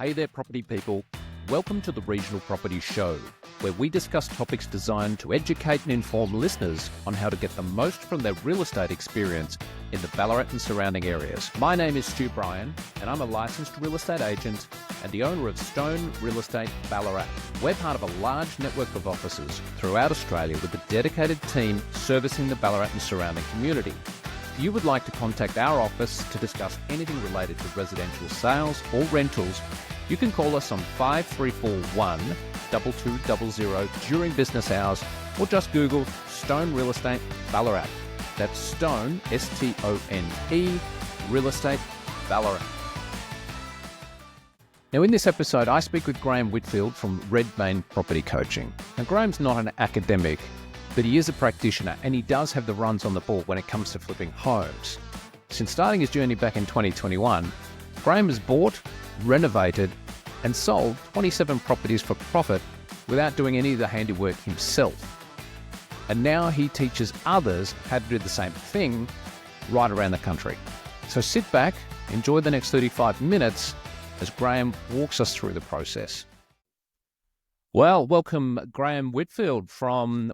Hey there, property people. Welcome to the Regional Property Show, where we discuss topics designed to educate and inform listeners on how to get the most from their real estate experience in the Ballarat and surrounding areas. My name is Stu Bryan, and I'm a licensed real estate agent and the owner of Stone Real Estate Ballarat. We're part of a large network of offices throughout Australia with a dedicated team servicing the Ballarat and surrounding community. If you would like to contact our office to discuss anything related to residential sales or rentals, you can call us on 5341 2200 during business hours, or just Google Stone Real Estate Ballarat. That's Stone, S-T-O-N-E, Real Estate Ballarat. Now, in this episode, I speak with Graham Whitfield from Redmayne Property Coaching. Now, Graham's not an academic, but he is a practitioner, and he does have the runs on the ball when it comes to flipping homes. Since starting his journey back in 2021, Graham has bought, renovated, and sold 27 properties for profit without doing any of the handiwork himself. And now he teaches others how to do the same thing right around the country. So sit back, enjoy the next 35 minutes as Graham walks us through the process. Well, welcome Graham Whitfield from,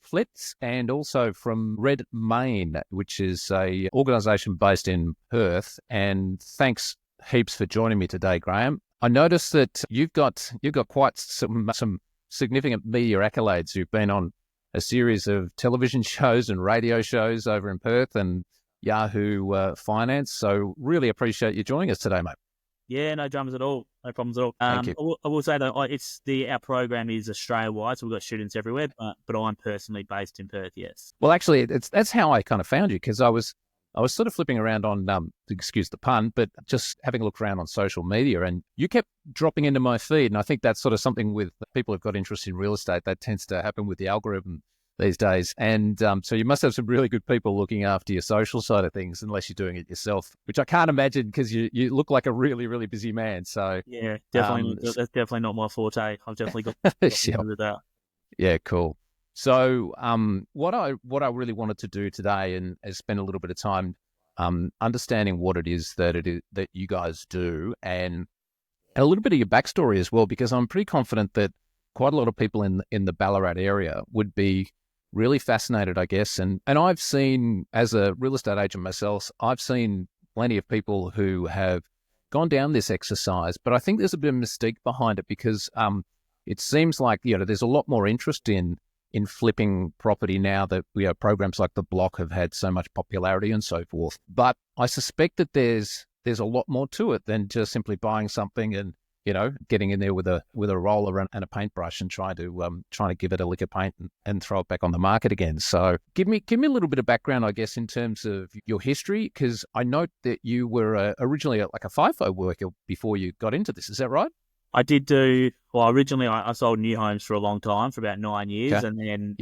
Flits, and also from Redmayne, which is a organisation based in Perth. And thanks heaps for joining me today, Graham. I noticed that you've got quite some significant media accolades. You've been on a series of television shows and radio shows over in Perth and Yahoo Finance. So really appreciate you joining us today, mate. Yeah, no dramas at all. No problems at all. Thank you. I will say though, our program is Australia-wide, so we've got students everywhere, but I'm personally based in Perth, yes. Well, actually, that's how I kind of found you, because I was sort of flipping around on, excuse the pun, but just having a look around on social media, and you kept dropping into my feed. And I think that's sort of something with people who've got interest in real estate, that tends to happen with the algorithm these days. And so you must have some really good people looking after your social side of things, unless you're doing it yourself, which I can't imagine, because you look like a really, really busy man. So yeah, definitely, that's definitely not my forte. I've definitely got to with that. Yeah, cool. So what I really wanted to do today and is spend a little bit of time understanding what it is that you guys do, and a little bit of your backstory as well, because I'm pretty confident that quite a lot of people in the Ballarat area would be really fascinated, I guess. And I've seen, as a real estate agent myself, I've seen plenty of people who have gone down this exercise, but I think there's a bit of mystique behind it, because it seems like, there's a lot more interest in flipping property now that programs like The Block have had so much popularity and so forth. But I suspect that there's a lot more to it than just simply buying something and getting in there with a roller and a paintbrush and trying to give it a lick of paint and throw it back on the market again. So give me a little bit of background, I guess, in terms of your history, because I note that you were originally like a FIFO worker before you got into this. Is that right? I did originally I sold new homes for a long time, for about 9 years. Okay. And then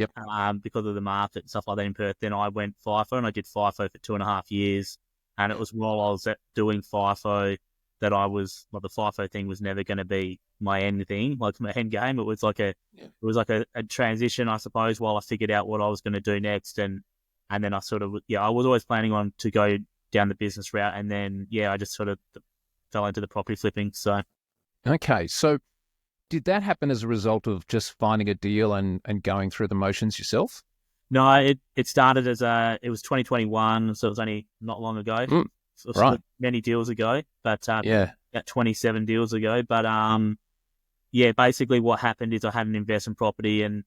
because of the market and stuff like that in Perth, then I went FIFO, and I did FIFO for 2.5 years. And it was while I was doing FIFO that I was, the FIFO thing was never going to be my end thing, like my end game. It was like a transition, I suppose, while I figured out what I was going to do next. And then I sort of, I was always planning on to go down the business route. And then, I just sort of fell into the property flipping. So. Okay. So did that happen as a result of just finding a deal and going through the motions yourself? No, it started it was 2021. So it was only not long ago. Right. Many deals ago, but about 27 deals ago. But basically what happened is I had an investment property, and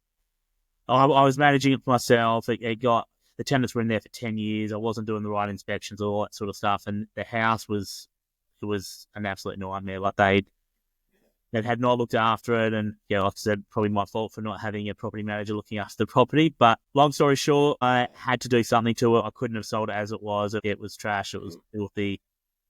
I was managing it for myself. It got, the tenants were in there for 10 years. I wasn't doing the right inspections, all that sort of stuff. And the house was an absolute nightmare. Like they had not looked after it, and like I said, probably my fault for not having a property manager looking after the property. But long story short, I had to do something to it. I couldn't have sold it as it was. It was trash. It was filthy.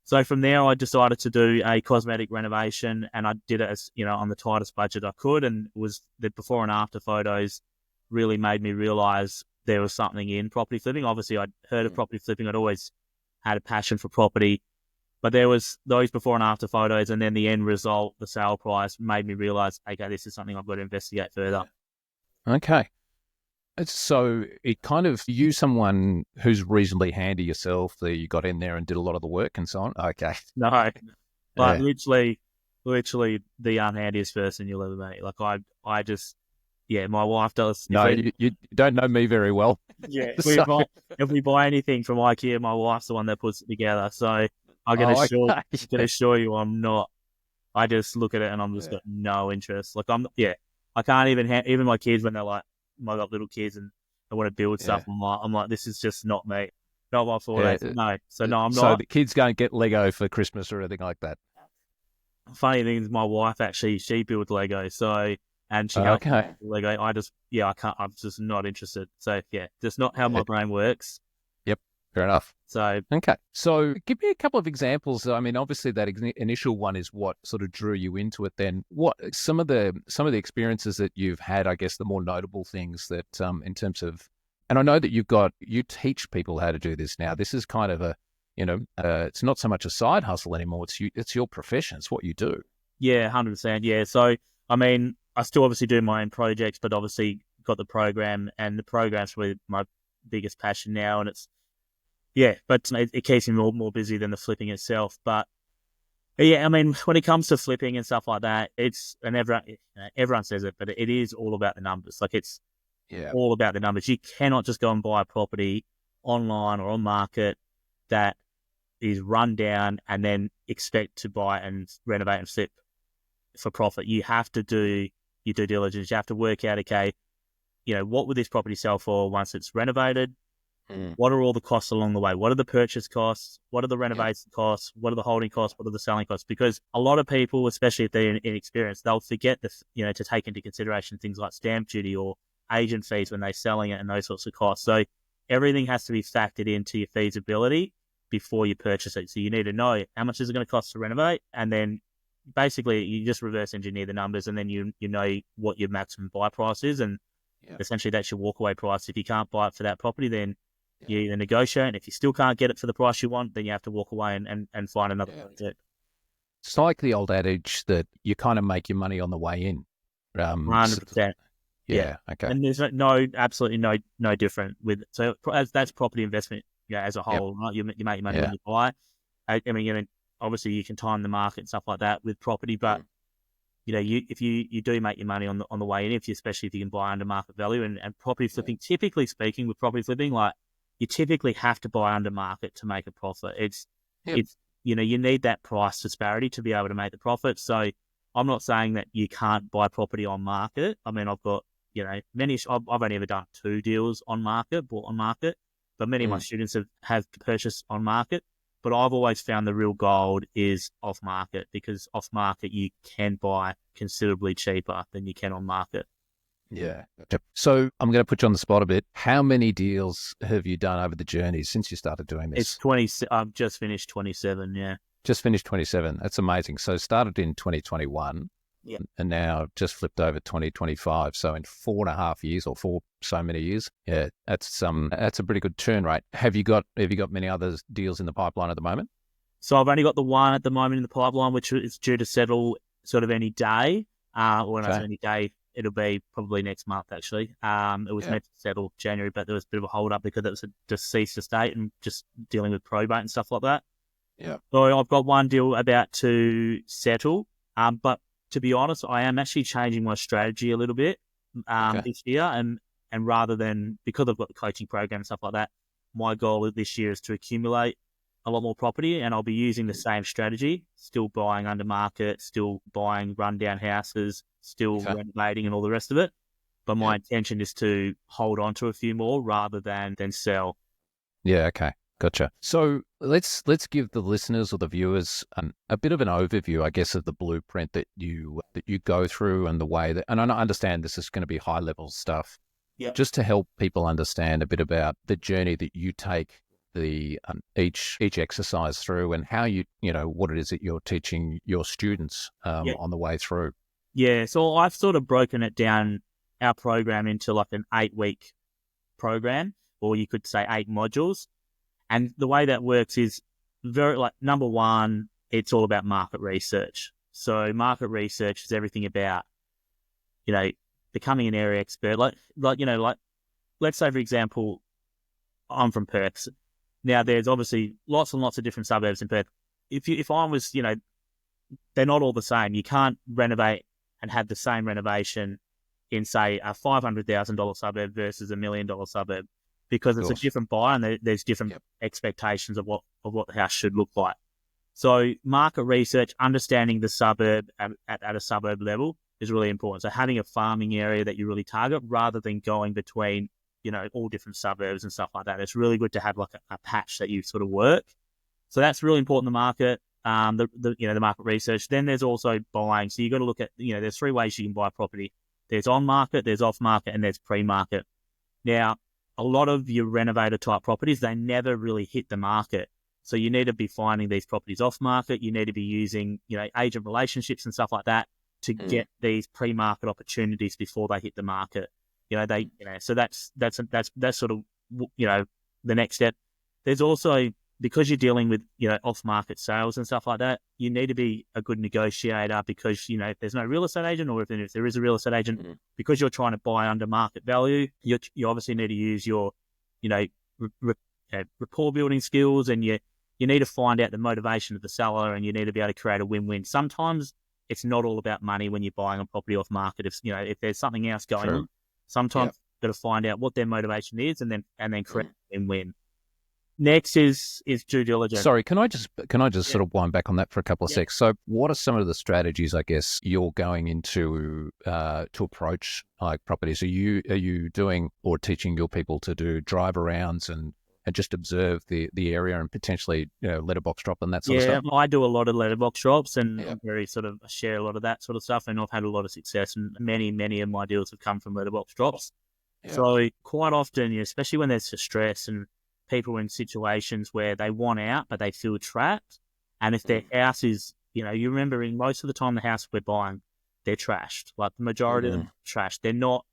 So from there, I decided to do a cosmetic renovation, and I did it as on the tightest budget I could. And it was the before and after photos really made me realize there was something in property flipping. Obviously, I'd heard of property flipping. I'd always had a passion for property. But there was those before and after photos, and then the end result, the sale price, made me realise, okay, this is something I've got to investigate further. Okay. So it kind of, you someone who's reasonably handy yourself, that you got in there and did a lot of the work and so on? Okay. No, but literally literally the unhandiest person you'll ever meet. Like I just, yeah, my wife does. No, you don't know me very well. Yeah, So, if we buy anything from IKEA, my wife's the one that puts it together. So I can assure you, I'm not. I just look at it and I'm just got no interest. Like I can't even even my kids when they're like, I got little kids and they want to build stuff. I'm like, this is just not me, not my forte. No, so no, I'm not. So the kids don't get Lego for Christmas or anything like that. Funny thing is, my wife actually she builds Lego, so and she helps me with Lego. I can't. I'm just not interested. So yeah, just not how my brain works. Yep, fair enough. So okay, so give me a couple of examples. I mean, obviously that initial one is what sort of drew you into it. Then, what some of the experiences that you've had? I guess the more notable things that in terms of, and I know that you teach people how to do this now. This is kind of a it's not so much a side hustle anymore. It's your profession. It's what you do. Yeah, 100%. Yeah. So, I mean, I still obviously do my own projects, but obviously got the program, and the program's really my biggest passion now. And but it keeps me more busy than the flipping itself. But yeah, I mean, when it comes to flipping and stuff like that, and everyone says it, but it is all about the numbers. Like it's all about the numbers. You cannot just go and buy a property online or on market that is run down and then expect to buy and renovate and flip for profit. You have to do your due diligence. You have to work out, okay, what would this property sell for once it's renovated? What are all the costs along the way? What are the purchase costs? What are the renovation costs? What are the holding costs? What are the selling costs? Because a lot of people, especially if they're inexperienced, they'll forget to take into consideration things like stamp duty or agent fees when they're selling it and those sorts of costs. So everything has to be factored into your feasibility before you purchase it. So you need to know how much is it going to cost to renovate, and then basically you just reverse engineer the numbers, and then you know what your maximum buy price is, and essentially that's your walkaway price. If you can't buy it for that property, then you either negotiate, and if you still can't get it for the price you want, then you have to walk away and find another project. It's like the old adage that you kind of make your money on the way in. 100%. Yeah. Okay. And there's absolutely no different with that's property investment. As a whole, right? You make your money when you buy. I mean, obviously you can time the market and stuff like that with property, but if you do make your money on the way in, especially if you can buy under market value, and property flipping. Typically speaking, with property flipping, like you typically have to buy under market to make a profit. It's you need that price disparity to be able to make the profit. So I'm not saying that you can't buy property on market. I mean, I've got many. I've only ever done 2 deals bought on market. But many of my students have purchased on market. But I've always found the real gold is off market, because off market you can buy considerably cheaper than you can on market. Yeah. So I'm going to put you on the spot a bit. How many deals have you done over the journey since you started doing this? It's 20. I've just finished 27. Yeah. Just finished 27. That's amazing. So started in 2021. Yeah. And now just flipped over 2025. So in 4.5 years or so many years, that's a pretty good turn rate. Have you got many other deals in the pipeline at the moment? So I've only got the one at the moment in the pipeline, which is due to settle sort of any day. Or when I say any day, it'll be probably next month actually. It was meant to settle January, but there was a bit of a hold up because it was a deceased estate and just dealing with probate and stuff like that. Yeah. So I've got one deal about to settle. But to be honest, I am actually changing my strategy a little bit this year, and rather than, because I've got the coaching program and stuff like that, my goal this year is to accumulate a lot more property, and I'll be using the same strategy, still buying under market, still buying rundown houses, still renovating and all the rest of it. But my intention is to hold on to a few more rather than sell. Yeah, okay. Gotcha. So let's give the listeners or the viewers a bit of an overview, I guess, of the blueprint that you go through, and the way that, and I understand this is going to be high level stuff, just to help people understand a bit about the journey that you take the each exercise through, and how what it is that you're teaching your students on the way through. Yeah. So I've sort of broken it down, our program, into like an 8-week program, or you could say 8 modules. And the way that works is number one, it's all about market research. So market research is everything about, becoming an area expert. Like let's say, for example, I'm from Perth. Now there's obviously lots and lots of different suburbs in Perth. If I was, they're not all the same. You can't renovate and have the same renovation in, say, a $500,000 suburb versus $1 million suburb, because it's a different buyer and there's different expectations of what the house should look like. So market research, understanding the suburb at a suburb level is really important. So having a farming area that you really target rather than going between, all different suburbs and stuff like that. It's really good to have like a patch that you sort of work. So that's really important in the market. The market research. Then there's also buying. So you got to look at, there's 3 ways you can buy property. There's on market, there's off market, and there's pre-market. Now, a lot of your renovator type properties, they never really hit the market. So you need to be finding these properties off market. You need to be using, agent relationships and stuff like that to get these pre-market opportunities before they hit the market. So that's sort of, the next step. There's also, because you're dealing with, off-market sales and stuff like that, you need to be a good negotiator because, if there's no real estate agent, or if there is a real estate agent, because you're trying to buy under market value, you obviously need to use your, rapport building skills, and you need to find out the motivation of the seller, and you need to be able to create a win-win. Sometimes it's not all about money when you're buying a property off market. If there's something else going on, sometimes you've got to find out what their motivation is and then create a win-win. Next is due diligence. Sorry, can I just sort of wind back on that for a couple of secs? So what are some of the strategies, I guess, you're going into to approach like properties? Are you doing or teaching your people to do drive arounds and just observe the area and potentially letterbox drop and that sort of stuff? Yeah, I do a lot of letterbox drops, and I'm very I share a lot of that sort of stuff, and I've had a lot of success, and many of my deals have come from letterbox drops. So quite often, especially when there's stress and people are in situations where they want out but they feel trapped, and if their house is, you remember, in most of the time the house we're buying, they're trashed. Like the majority of them are trashed. They're not,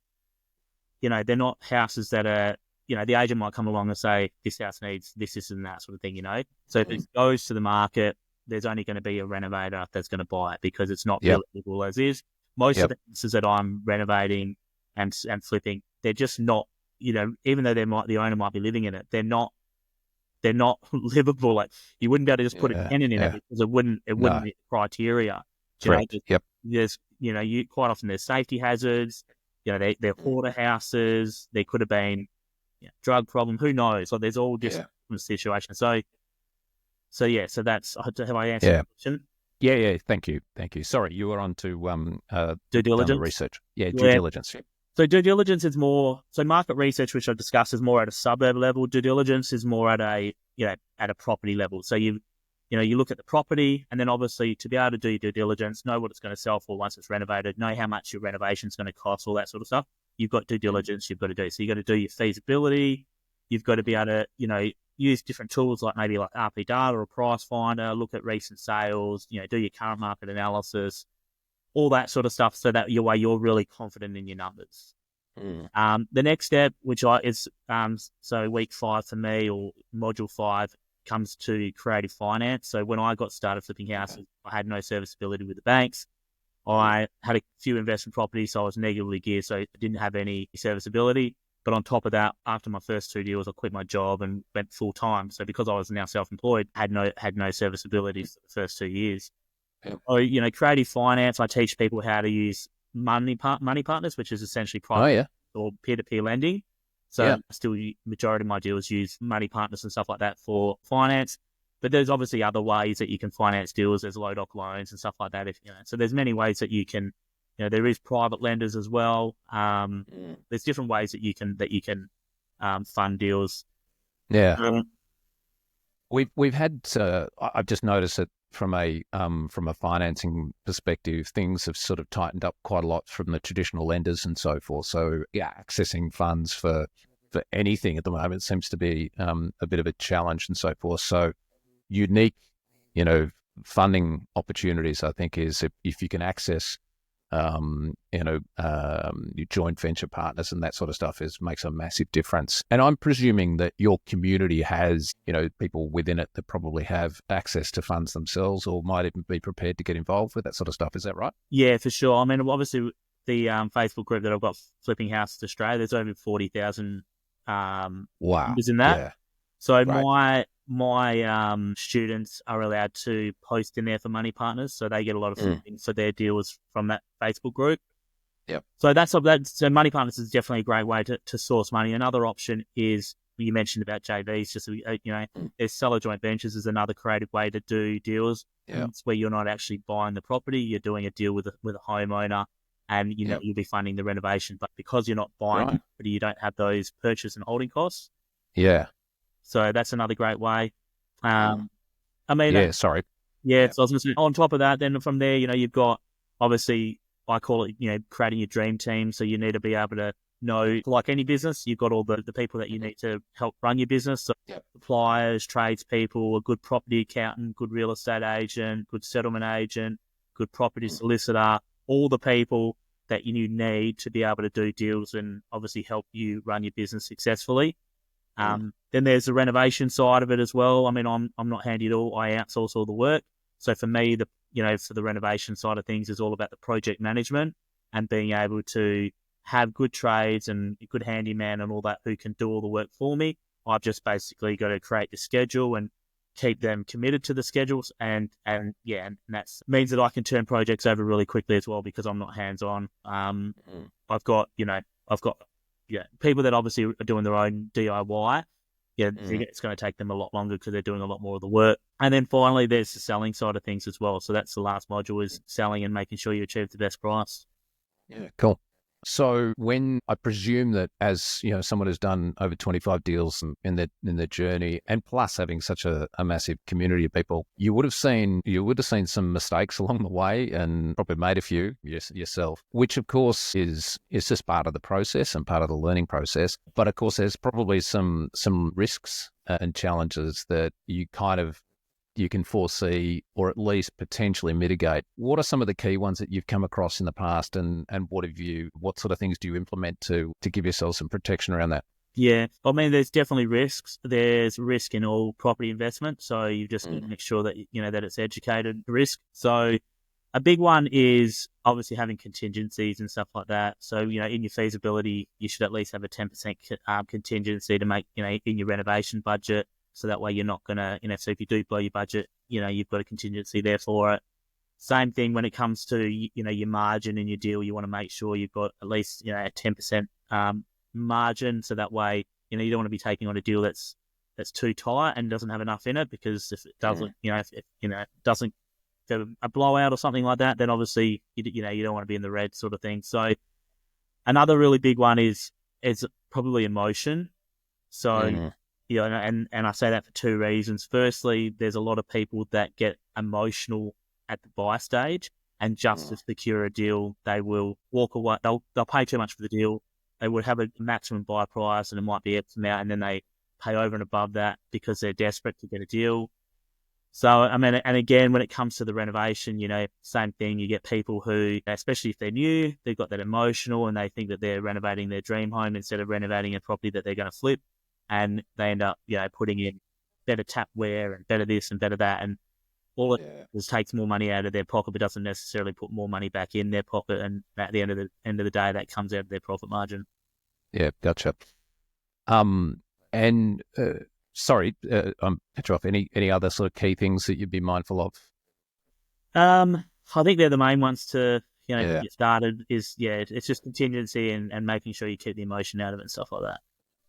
they're not houses that are, the agent might come along and say, this house needs this and that sort of thing, So if it goes to the market, there's only going to be a renovator that's going to buy it because it's not buildable as is. Most of the houses that I'm renovating and flipping, they're just not, even though the owner might be living in it, they're not livable. Like you wouldn't be able to just put a tenant in it because it wouldn't meet the criteria. Correct. There's, you quite often there's safety hazards. They're hoarder houses. There could have been drug problem. Who knows? Like there's all different situations. So that's, have I answered the question? Yeah. Thank you. Sorry, you were on to due diligence research. Due diligence. So due diligence is more, so market research, which I've discussed, is more at a suburb level. Due diligence is more at a property level. So you look at the property, and then obviously to be able to do your due diligence, know what it's going to sell for once it's renovated, know how much your renovation is going to cost, all that sort of stuff. You've got due diligence you've got to do. So you've got to do your feasibility. You've got to be able to, use different tools like maybe like RP data or price finder, look at recent sales, do your current market analysis, all that sort of stuff, so that you're really confident in your numbers. The next step, which is so week 5 for me, or module 5, comes to creative finance. So when I got started flipping houses, I had no serviceability with the banks. I had a few investment properties, so I was negatively geared, so I didn't have any serviceability. But on top of that, after my first 2 deals, I quit my job and went full time. So because I was now self-employed, had no serviceability for the first 2 years. Or, creative finance, I teach people how to use money partners, which is essentially private or peer-to-peer lending. So still, majority of my deals use money partners and stuff like that for finance. But there's obviously other ways that you can finance deals. There's low doc loans and stuff like that. So there's many ways that you can. There is private lenders as well. There's different ways that you can fund deals. Yeah. We've had. I've just noticed that from a financing perspective, things have sort of tightened up quite a lot from the traditional lenders and so forth. So accessing funds for anything at the moment seems to be a bit of a challenge and so forth. So unique, funding opportunities, I think, is if you can access your joint venture partners and that sort of stuff makes a massive difference. And I'm presuming that your community has, people within it that probably have access to funds themselves or might even be prepared to get involved with that sort of stuff. Is that right? Yeah, for sure. I mean, obviously the Facebook group that I've got, Flipping Houses Australia, there's over 40,000 members in that. Yeah. So right. my students are allowed to post in there for money partners, so they get a lot of funding for their deals from that Facebook group. Yep. So money partners is definitely a great way to source money. Another option is, you mentioned about JVs, just there's seller joint ventures is another creative way to do deals. Yeah. It's where you're not actually buying the property, you're doing a deal with a homeowner, and you'll be funding the renovation. But because you're not buying the property, you don't have those purchase and holding costs. Yeah. So that's another great way. So I was going to say, on top of that, then from there, you've got, obviously, I call it, creating your dream team. So you need to be able to know, like any business, you've got all the people that you need to help run your business. So suppliers, tradespeople, a good property accountant, good real estate agent, good settlement agent, good property solicitor, all the people that you need to be able to do deals and obviously help you run your business successfully. Then there's the renovation side of it as well. I mean, I'm not handy at all. I outsource all the work. So for me, for the renovation side of things is all about the project management and being able to have good trades and a good handyman and all that who can do all the work for me. I've just basically got to create the schedule and keep them committed to the schedules, and that means that I can turn projects over really quickly as well because I'm not hands on. I've got people that obviously are doing their own DIY. It's going to take them a lot longer because they're doing a lot more of the work. And then finally, there's the selling side of things as well. So that's the last module, is selling and making sure you achieve the best price. Yeah, cool. So when I presume that, as someone who's done over 25 deals in their journey, and plus having such a massive community of people, you would have seen some mistakes along the way, and probably made a few yourself, which of course is just part of the process and part of the learning process. But of course, there's probably some risks and challenges that you can foresee, or at least potentially mitigate. What are some of the key ones that you've come across in the past, and what sort of things do you implement to give yourself some protection around that? Yeah, I mean, there's definitely risks. There's risk in all property investment, so you just need to make sure that that it's educated risk. So a big one is obviously having contingencies and stuff like that. So in your feasibility, you should at least have a 10% contingency to make in your renovation budget. So that way you're not going to, so if you do blow your budget, you've got a contingency there for it. Same thing when it comes to, your margin in your deal. You want to make sure you've got at least, a 10% margin. So that way, you don't want to be taking on a deal that's too tight and doesn't have enough in it, because if it doesn't, if it doesn't go a blowout or something like that, then obviously, you don't want to be in the red sort of thing. So another really big one is probably emotion. So, and I say that for two reasons. Firstly, there's a lot of people that get emotional at the buy stage, and just to secure a deal, they will walk away. They'll pay too much for the deal. They would have a maximum buy price, and it might be X amount, and then they pay over and above that because they're desperate to get a deal. So, I mean, and again, when it comes to the renovation, same thing. You get people who, especially if they're new, they've got that emotional, and they think that they're renovating their dream home instead of renovating a property that they're going to flip. And they end up, putting in better tapware and better this and better that, and all it just takes more money out of their pocket, but doesn't necessarily put more money back in their pocket. And at the end of the day, that comes out of their profit margin. Yeah, gotcha. Sorry, I'm cut you off. Any other sort of key things that you'd be mindful of? I think they're the main ones to get started. It's just contingency and making sure you keep the emotion out of it and stuff like that.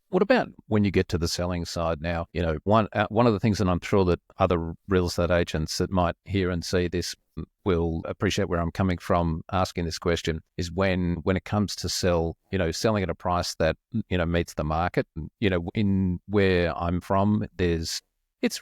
What about when you get to the selling side now? One of the things, and I'm sure that other real estate agents that might hear and see this will appreciate where I'm coming from asking this question, is when it comes to selling at a price that, meets the market. In where I'm from, it's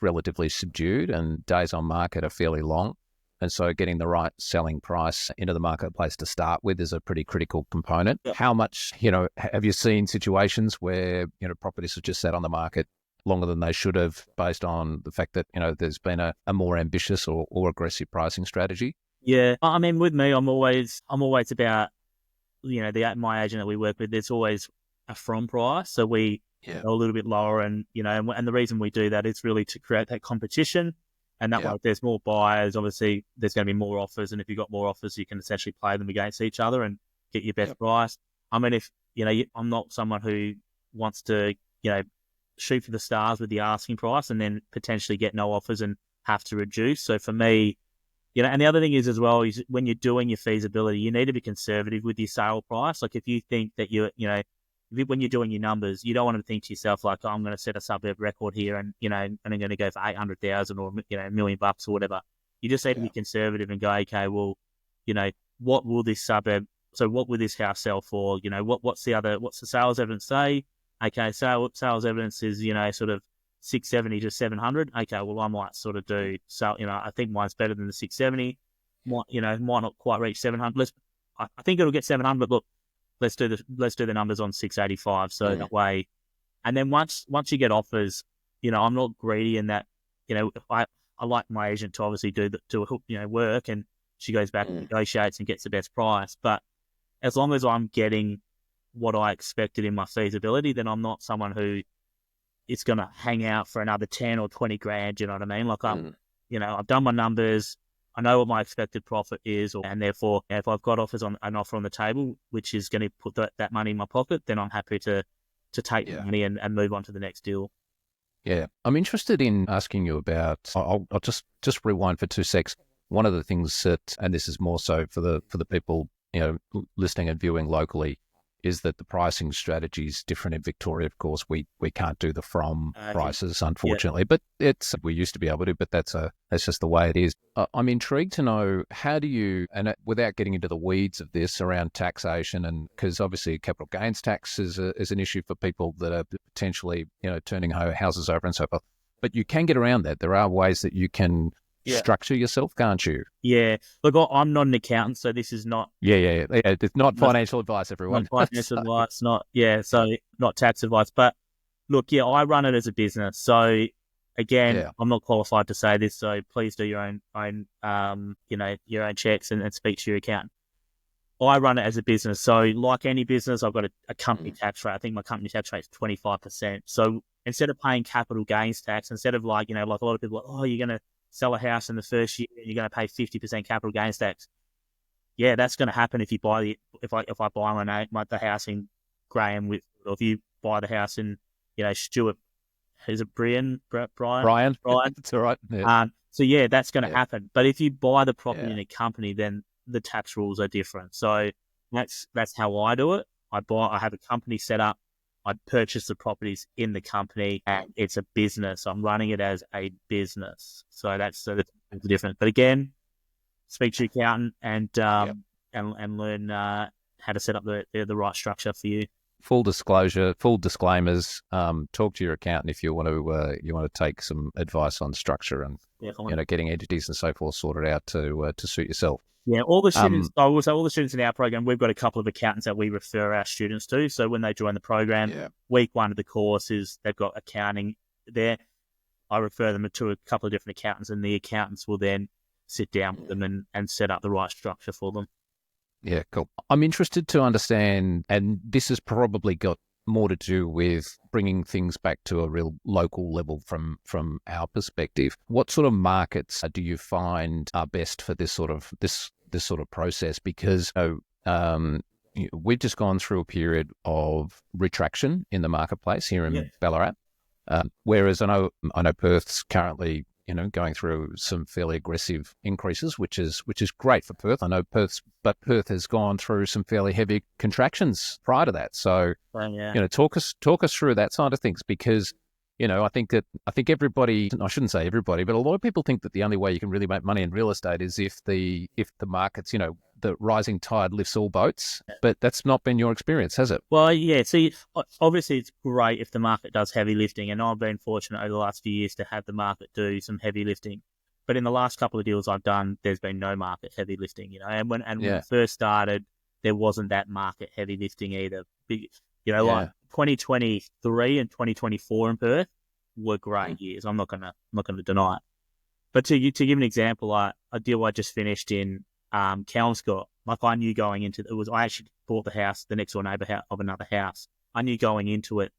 relatively subdued and days on market are fairly long. And so getting the right selling price into the marketplace to start with is a pretty critical component. Yep. How much, have you seen situations where, properties have just sat on the market longer than they should have based on the fact that, there's been a more ambitious or aggressive pricing strategy? Yeah. I mean, with me, I'm always about, my agent that we work with, there's always a from price. So we go a little bit lower, and, and the reason we do that is really to create that competition. And that way, if there's more buyers, obviously there's going to be more offers. And if you've got more offers, you can essentially play them against each other and get your best price. I mean, if, I'm not someone who wants to, shoot for the stars with the asking price and then potentially get no offers and have to reduce. So for me, and the other thing is as well, is when you're doing your feasibility, you need to be conservative with your sale price. Like if you think that when you're doing your numbers, you don't want to think to yourself like, oh, I'm going to set a suburb record here and I'm going to go for 800,000 or $1 million or whatever. You just need to be conservative and go, okay, well, what will this suburb, so what will this house sell for? What's the sales evidence say? Okay, sales evidence is, sort of 670 to 700. Okay, well, I might sort of do, so, I think mine's better than the 670. Might not quite reach 700. I think it'll get 700, but look, let's do the numbers on 685. So that way, and then once you get offers, I'm not greedy in that, I like my agent to obviously do work, and she goes back and negotiates and gets the best price. But as long as I'm getting what I expected in my feasibility, then I'm not someone who is going to hang out for another 10 or 20 grand. You know what I mean? Like I've done my numbers. I know what my expected profit is, and therefore, if I've got an offer on the table, which is going to put that money in my pocket, then I'm happy to take the money and move on to the next deal. Yeah, I'm interested in asking you about. I'll just rewind for 2 secs. One of the things that, and this is more so for the people listening and viewing locally, is that the pricing strategy is different in Victoria. Of course, we can't do the prices, unfortunately, but we used to be able to, but that's just the way it is. I'm intrigued to know, how do you, and without getting into the weeds of this around taxation, and because obviously capital gains tax is an issue for people that are potentially turning houses over and so forth, but you can get around that. There are ways that you can structure yourself, can't you? Yeah. Look, I'm not an accountant, so this is not... Yeah. It's not financial advice, everyone. Not financial advice, not tax advice. But look, I run it as a business. So again, I'm not qualified to say this, so please do your own checks and speak to your accountant. I run it as a business. So like any business, I've got a company tax rate. I think my company tax rate is 25%. So instead of paying capital gains tax, instead of like a lot of people are like, oh, you're going to sell a house in the first year and you're going to pay 50% capital gains tax. Yeah, that's going to happen if you buy if I buy the house in Graham with, or if you buy the house in Stuart, is it Brian? Brian. That's all right. Yeah. So that's going to happen. But if you buy the property in a company, then the tax rules are different. So that's how I do it. I have a company set up. I purchase the properties in the company, and it's a business. I'm running it as a business. So that's the difference. But again, speak to your accountant and learn how to set up the right structure for you. Full disclosure, full disclaimers. Talk to your accountant if you want to take some advice on structure and getting entities and so forth sorted out to suit yourself. Yeah, all the students. I will say all the students in our program, we've got a couple of accountants that we refer our students to. So when they join the program, week one of the course is they've got accounting there. I refer them to a couple of different accountants, and the accountants will then sit down with them and set up the right structure for them. Yeah, cool. I'm interested to understand, and this has probably got more to do with bringing things back to a real local level from our perspective. What sort of markets do you find are best for this sort of process? Because we've just gone through a period of retraction in the marketplace here in Ballarat, whereas I know Perth's currently going through some fairly aggressive increases, which is great for Perth. I know Perth has gone through some fairly heavy contractions prior to that. So, talk us through that side of things, because I think everybody, I shouldn't say everybody, but a lot of people think that the only way you can really make money in real estate is if the market's, the rising tide lifts all boats. But that's not been your experience, has it? Well, yeah. See, obviously it's great if the market does heavy lifting, and I've been fortunate over the last few years to have the market do some heavy lifting. But in the last couple of deals I've done, there's been no market heavy lifting, and when it first started, there wasn't that market heavy lifting either. Like 2023 and 2024 in Perth were great years. I'm not gonna deny it. But to give an example, a deal I just finished in Kelmscott, like I knew going into it, I actually bought the house, the next door neighbour of another house. I knew going into it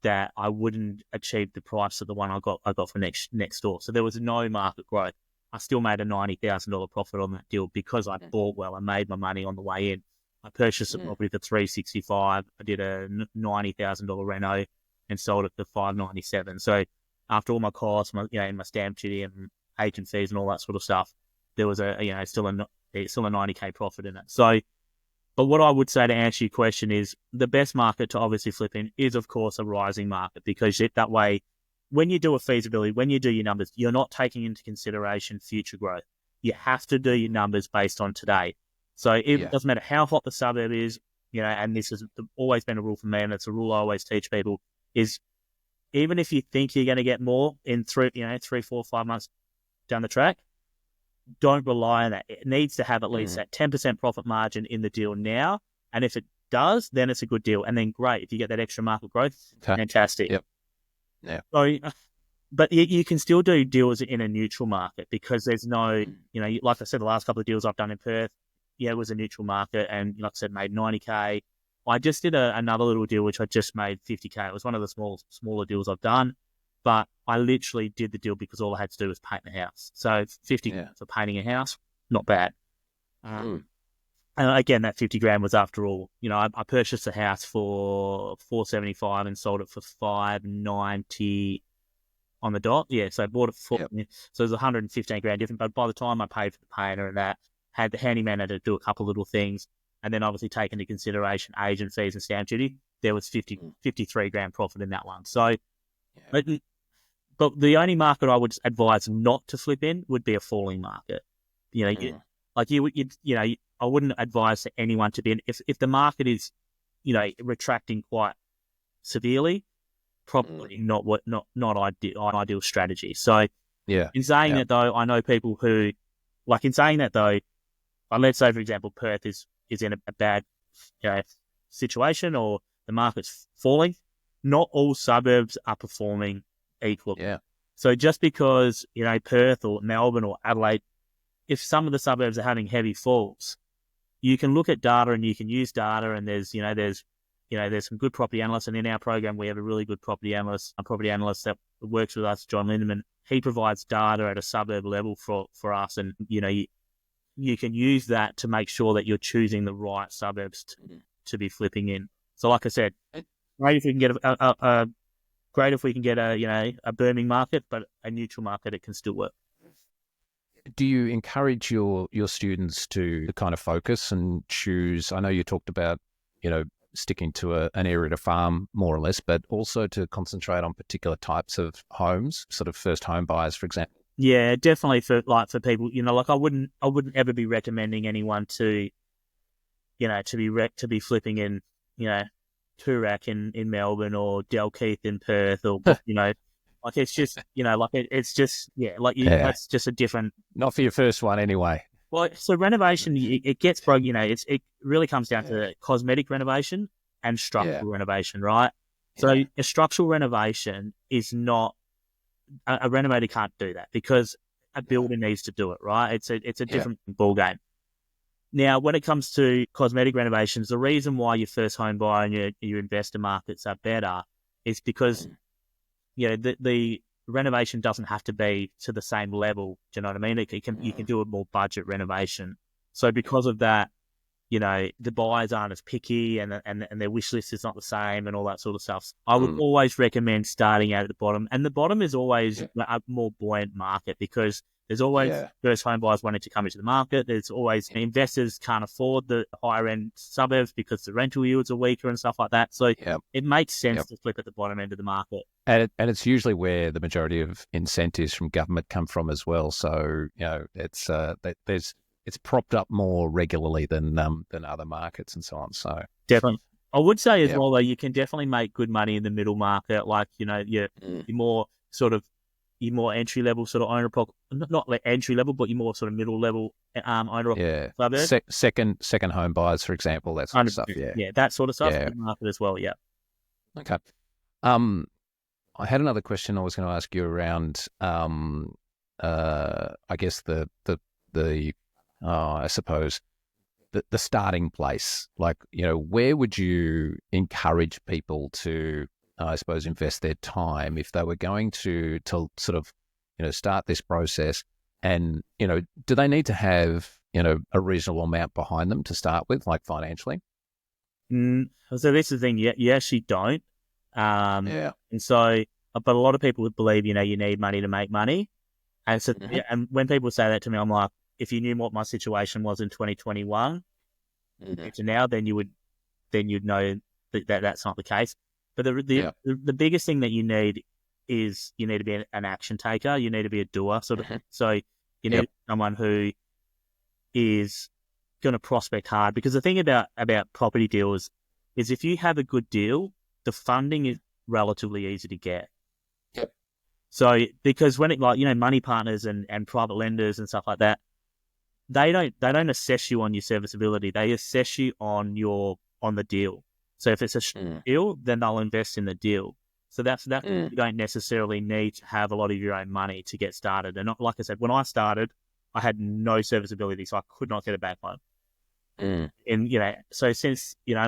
that I wouldn't achieve the price of the one I got for next door. So there was no market growth. I still made a $90,000 profit on that deal because I bought well. I made my money on the way in. I purchased the property for $365,000. I did a $90,000 reno. and sold it for $597. So after all my costs, my stamp duty and agent fees and all that sort of stuff, there was still a 90K profit in it. So, but what I would say to answer your question is the best market to obviously flip in is, of course, a rising market, because that way, when you do a feasibility, when you do your numbers, you're not taking into consideration future growth. You have to do your numbers based on today. So it doesn't matter how hot the suburb is, and this has always been a rule for me, and it's a rule I always teach people, is even if you think you're going to get more in 3, 4, 5 months down the track, don't rely on that. It needs to have at least that 10% profit margin in the deal now. And if it does, then it's a good deal. And then great. If you get that extra market growth, fantastic. Yep. Yeah. So, but you can still do deals in a neutral market, because there's no, like I said, the last couple of deals I've done in Perth, it was a neutral market. And like I said, made 90K. I just did another little deal, which I just made 50K. It was one of the smaller deals I've done. But I literally did the deal because all I had to do was paint the house. So 50 for painting a house, not bad. And again, that 50 grand was, after all, I purchased the house for $475 and sold it for $590 on the dot. Yeah, so I bought it for, so it was 115 grand different. But by the time I paid for the painter and that, had the handyman had to do a couple little things, and then obviously take into consideration agent fees and stamp duty, there was 53 grand profit in that one. So, but the only market I would advise not to flip in would be a falling market. I wouldn't advise anyone to be in, if the market is, retracting quite severely, probably not ideal strategy. So in saying that though, I know people who, let's say for example, Perth is in a bad situation, or the market's falling. Not all suburbs are performing equal. Yeah. So just because, Perth or Melbourne or Adelaide, if some of the suburbs are having heavy falls, you can look at data and you can use data, and there's some good property analysts, and in our program we have a really good property analyst that works with us, John Lindemann. He provides data at a suburb level for us, and you can use that to make sure that you're choosing the right suburbs to be flipping in. So like I said, great if we can get a booming market, but a neutral market, it can still work. Do you encourage your students to kind of focus and choose? I know you talked about, sticking to an area to farm more or less, but also to concentrate on particular types of homes, sort of first home buyers, for example. Yeah, definitely for people, I wouldn't ever be recommending anyone to be flipping in, Toorak in Melbourne, or Dalkeith in Perth, or it's just that's just a different. Not for your first one anyway. Well, so renovation, it gets broke. It really comes down to cosmetic renovation and structural renovation, right? So a structural renovation is not a renovator can't do that, because a builder needs to do it, right? It's a different ball game. Now, when it comes to cosmetic renovations, the reason why your first home buyer and your investor markets are better is because the renovation doesn't have to be to the same level. Do you know what I mean? You can do a more budget renovation. So because of that, the buyers aren't as picky, and their wish list is not the same, and all that sort of stuff. I would always recommend starting out at the bottom, and the bottom is always a more buoyant market, because there's always first home buyers wanting to come into the market. There's always investors can't afford the higher end suburbs because the rental yields are weaker and stuff like that. So it makes sense to flip at the bottom end of the market. And it's usually where the majority of incentives from government come from as well. So it's propped up more regularly than other markets and so on. So definitely, I would say as well though, you can definitely make good money in the middle market. Like you're more your more entry level sort of owner, not like entry level, but your more sort of middle level owner. Second home buyers, for example, that sort of stuff. Yeah, that sort of stuff in the market as well. Yeah. Okay. I had another question I was going to ask you around, I guess I suppose the starting place. Like, where would you encourage people to, I suppose, invest their time if they were going to sort of, start this process? And, do they need to have, a reasonable amount behind them to start with, like financially? So this is the thing. You actually don't. And so, but a lot of people would believe, you need money to make money. And so, and when people say that to me, I'm like, if you knew what my situation was in 2021 to now, then you'd know that that's not the case. But the biggest thing that you need is you need to be an action taker. You need to be a doer, sort of. So you need someone who is going to prospect hard. Because the thing about property deals is if you have a good deal, the funding is relatively easy to get. So because when money partners and private lenders and stuff like that, they don't assess you on your serviceability. They assess you on the deal. So if it's a deal, then they'll invest in the deal. So that's you don't necessarily need to have a lot of your own money to get started. And like I said, when I started, I had no serviceability, so I could not get a bank loan. And so since and I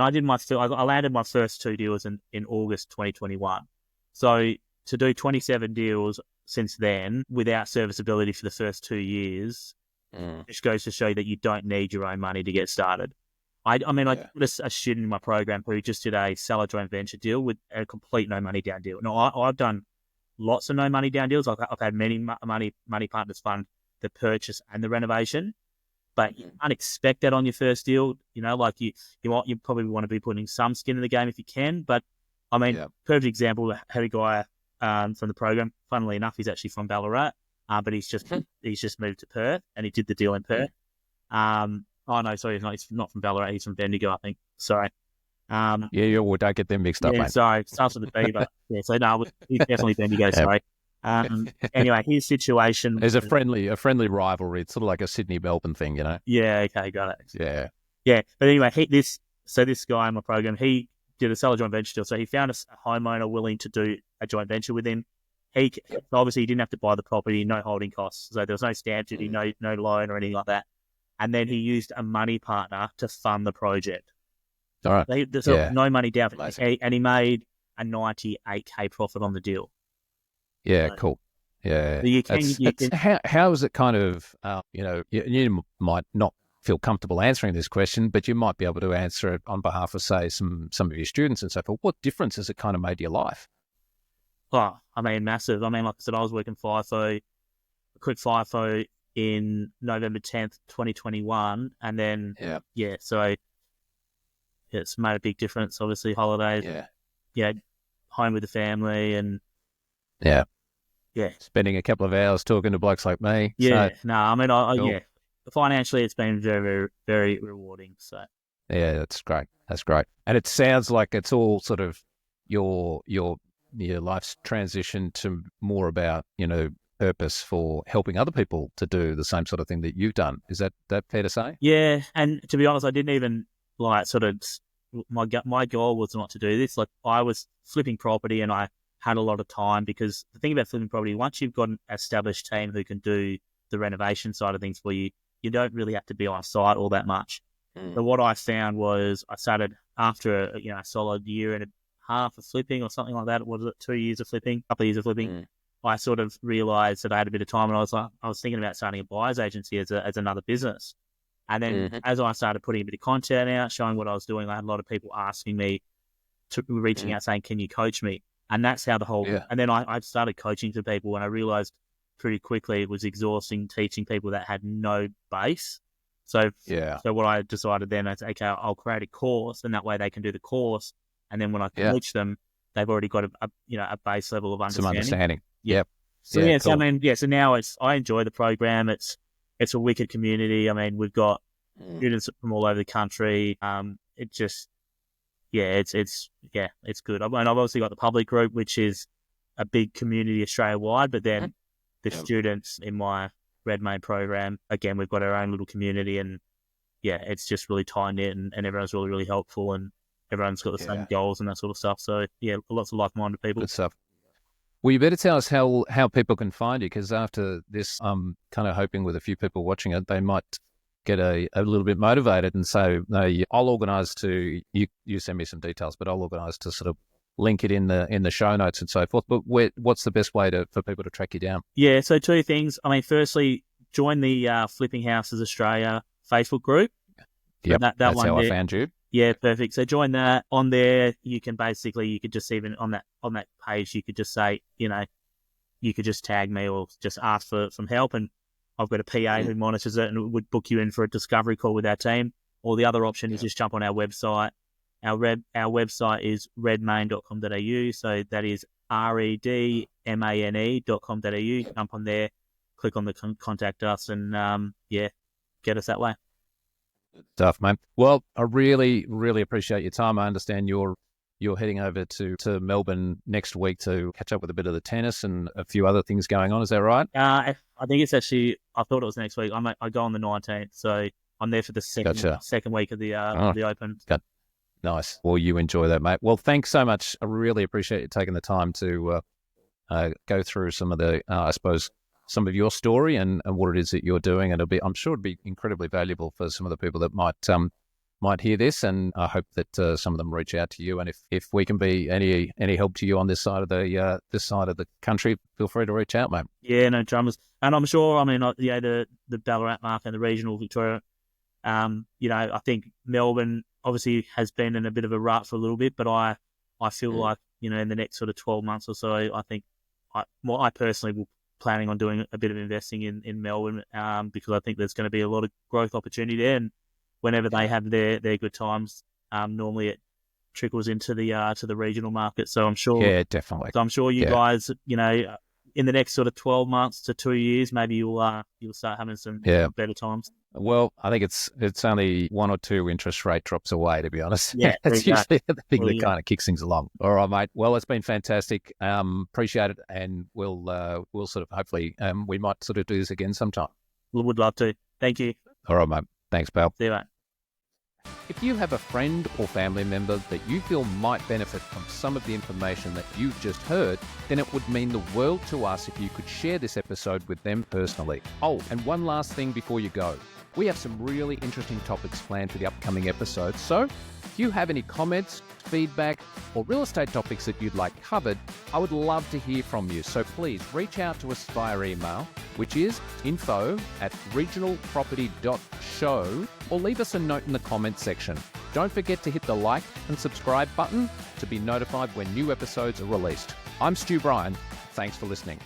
landed my first 2 deals in August 2021. So to do 27 deals since then without serviceability for the first 2 years, just goes to show that you don't need your own money to get started. I put a student in my program who just did a seller joint venture deal with a complete no money down deal. Now, I've done lots of no money down deals. I've had many money partners fund the purchase and the renovation, but you can't expect that on your first deal. You probably want to be putting some skin in the game if you can. But perfect example. I had a guy from the program. Funnily enough, he's actually from Ballarat, but he's just moved to Perth, and he did the deal in Perth. Oh no, sorry, he's not from Ballarat. He's from Bendigo, I think. Sorry. Don't get them mixed up, mate. Sorry, it starts with a B, but so no, he's definitely Bendigo. Sorry. Anyway, his situation. There's a friendly rivalry. It's sort of like a Sydney-Melbourne thing, Yeah. Okay, got it. Yeah. But anyway, this guy in my program, he did a seller joint venture deal. So he found a homeowner willing to do a joint venture with him. Obviously he didn't have to buy the property, no holding costs, so there was no stamp duty, no loan or anything like that. And then he used a money partner to fund the project. All right. No money down. And he made a 98K profit on the deal. Yeah, cool. Yeah. So how is it kind of, you might not feel comfortable answering this question, but you might be able to answer it on behalf of, say, some of your students and so forth. What difference has it kind of made to your life? Oh, massive. Like I said, I was working FIFO, quit FIFO in November 10th, 2021. And then, so it's made a big difference. Obviously, holidays, home with the family and spending a couple of hours talking to blokes like me. Cool. Financially, it's been very, very, very rewarding. So that's great. And it sounds like it's all sort of your life's transition to more about purpose for helping other people to do the same sort of thing that you've done. Is that fair to say? Yeah, and to be honest, I didn't even my goal was not to do this. Like, I was flipping property and I had a lot of time, because the thing about flipping property, once you've got an established team who can do the renovation side of things for you, you don't really have to be on site all that much. But what I found was I started after a solid year and a half of flipping or something like that. Was it 2 years of flipping, a couple of years of flipping? I sort of realized that I had a bit of time, and I was thinking about starting a buyer's agency as another business. And then as I started putting a bit of content out, showing what I was doing, I had a lot of people asking me, reaching out saying, "Can you coach me?" And that's how the whole. And then I started coaching to people, and I realized pretty quickly it was exhausting teaching people that had no base. So what I decided then, I said, okay, I'll create a course, and that way they can do the course, and then when I coach them, they've already got a base level of understanding. Some understanding. Yep. So cool. So now I enjoy the program. It's a wicked community. We've got students from all over the country. It's good. I've obviously got the public group, which is a big community Australia wide, but then the students in my Redmayne program, again, we've got our own little community, and it's just really tight knit, and everyone's really, really helpful, and everyone's got the same goals and that sort of stuff. So lots of like-minded people. Good stuff. Well, you better tell us how people can find you, because after this, I'm kind of hoping with a few people watching it, they might get a little bit motivated and say, no, I'll organise to, you send me some details, but I'll organise to sort of link it in the show notes and so forth. But what's the best way for people to track you down? Yeah, so 2 things. Firstly, join the Flipping Houses Australia Facebook group. Yep, that's how I found you. Yeah, perfect. So join that. On there, you could just even on that page, you could just say, you could just tag me or just ask for some help, and I've got a PA who monitors it and would book you in for a discovery call with our team. Or the other option is just jump on our website. Our website is redmane.com.au. So that is redmane.com.au. Jump on there, click on the contact us, and get us that way. Stuff, mate. Well, I really, really appreciate your time. I understand you're heading over to Melbourne next week to catch up with a bit of the tennis and a few other things going on. Is that right? I think it's actually, I thought it was next week. I go on the 19th, so I'm there for the second week of the Open. Nice. Well, you enjoy that, mate. Well, thanks so much. I really appreciate you taking the time to go through some of the, I suppose, some of your story and what it is that you're doing. And I'm sure it'll be incredibly valuable for some of the people that might hear this. And I hope that some of them reach out to you. And if we can be any help to you on this side of the country, feel free to reach out, mate. Yeah, no dramas. And I'm sure, the Ballarat market and the regional Victoria, I think Melbourne obviously has been in a bit of a rut for a little bit, but I feel like, in the next sort of 12 months or so, I think I personally will planning on doing a bit of investing in Melbourne, because I think there's going to be a lot of growth opportunity there. And whenever they have their good times, normally it trickles into the regional market. So I'm sure, yeah, definitely. So I'm sure you guys, in the next sort of 12 months to 2 years, maybe you'll start having some better times. Well, I think it's only 1 or 2 interest rate drops away, to be honest. Yeah, it's usually the thing that kind of kicks things along. All right, mate. Well, it's been fantastic. Appreciate it, and we'll sort of hopefully we might sort of do this again sometime. We would love to. Thank you. All right, mate. Thanks, pal. See you, mate. If you have a friend or family member that you feel might benefit from some of the information that you've just heard, then it would mean the world to us if you could share this episode with them personally. Oh, and one last thing before you go. We have some really interesting topics planned for the upcoming episodes, so if you have any comments, feedback, or real estate topics that you'd like covered, I would love to hear from you. So please reach out to us via email, which is info@regionalproperty.show, or leave us a note in the comments section. Don't forget to hit the like and subscribe button to be notified when new episodes are released. I'm Stu Bryan. Thanks for listening.